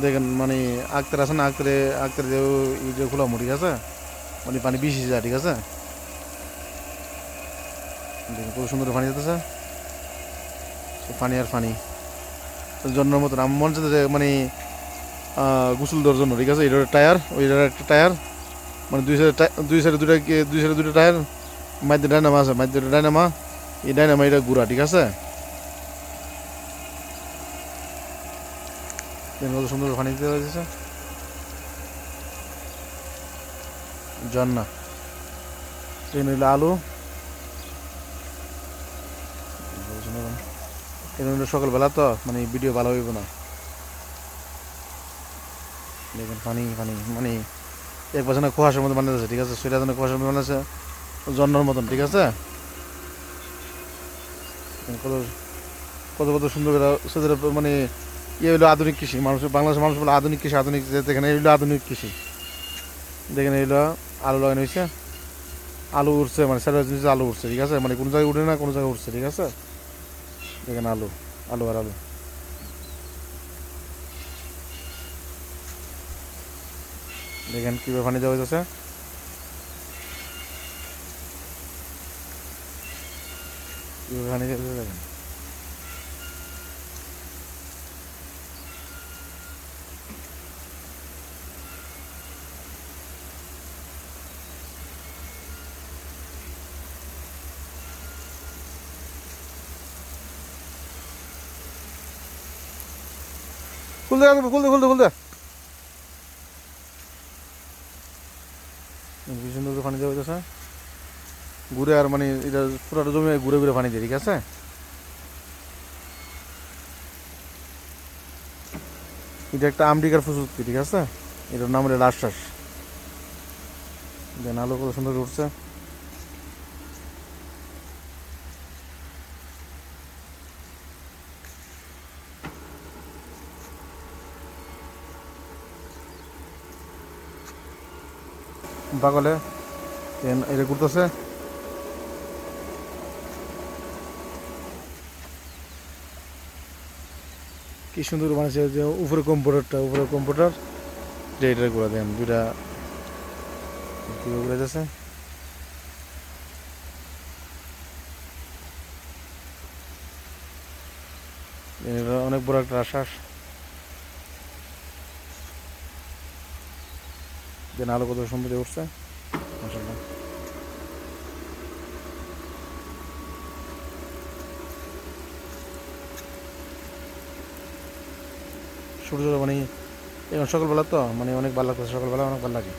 দেখেন মানে আঁকতে আছে না, আঁকতে আঁকতে যে এই যে খোলামো, ঠিক আছে, মানে পানি বেশি যায়, ঠিক আছে। দেখেন কত সুন্দর পানি যেতেছে, পানি আর পানি জন্মের মতন আমার মনে হচ্ছে যে মানে গোসল দেওয়ার জন্য, ঠিক আছে। এটার টায়ার, ওইটার একটা টায়ার, মানে দুই সাইডে দুটো টায়ার, মাঝে ডাইনামা আছে, মাঝে ডাইনামা, এই ডাইনামা এটা গুড়া, ঠিক আছে। কত সুন্দর পানি দিতে হয়েছে, ঝর্ণা। এখানে হইলো আলু, এখানে হইলো সকালবেলা তো মানে ভিডিও ভালো হইব না। দেখেন পানি পানি মানে এক বছর না কুয়াশার মতো বানাচ্ছে, ঠিক আছে, সেটা যেন কুয়াশার মতো বানাচ্ছে, ঝর্ণার মতন, ঠিক আছে। কত কত কত সুন্দর করে সেদের মানে ইয়ে হইলো আধুনিক কৃষি, মানুষ বাংলাদেশের মানুষ বলে আধুনিক কৃষি, আধুনিক, দেখেন এই হইলো আধুনিক কৃষি। দেখেন এইগুলো আলু লাগানো হয়েছে, আলু উঠছে, মানে স্যালাড নিচে আলু উঠছে, ঠিক আছে, মানে কোনো জায়গায় উঠে না, কোনো জায়গায় উঠছে, ঠিক আছে। দেখেন আলু, আলু আর আলু। দেখেন কীভাবে পানি দেওয়া যাচ্ছে, কীভাবে পানি দেওয়া যাচ্ছে, দেখেন। খুলতে খুলতে খুলতে খুলতে কি সুন্দর করে পানি দেওয়া যাচ্ছে, ঘুরে আর মানে এটা পুরোটা জমি ঘুরে ঘুরে পানি দিয়ে, ঠিক আছে। এটা একটা আমেরিকার প্রযুক্তি, ঠিক আছে, এটার নাম হলো রাজশাস। দেন আলু কত সুন্দর করে উঠছে। পাগলে দেন এটা ঘুরতেছে, কি সুন্দর বানিয়েছে, যে উপরে কম্পিউটারটা, উপরে কম্পিউটার, যে এটা করে দেন দুইটা ঘুরে যাচ্ছে। এটা অনেক বড় একটা আশ্বাস। দেন আলো কত সুন্দর উঠছে, মাশাআল্লাহ। সূর্য মানে এখন সকালবেলা তো মানে অনেক ভালো লাগছে, সকালবেলা অনেক ভালো লাগে।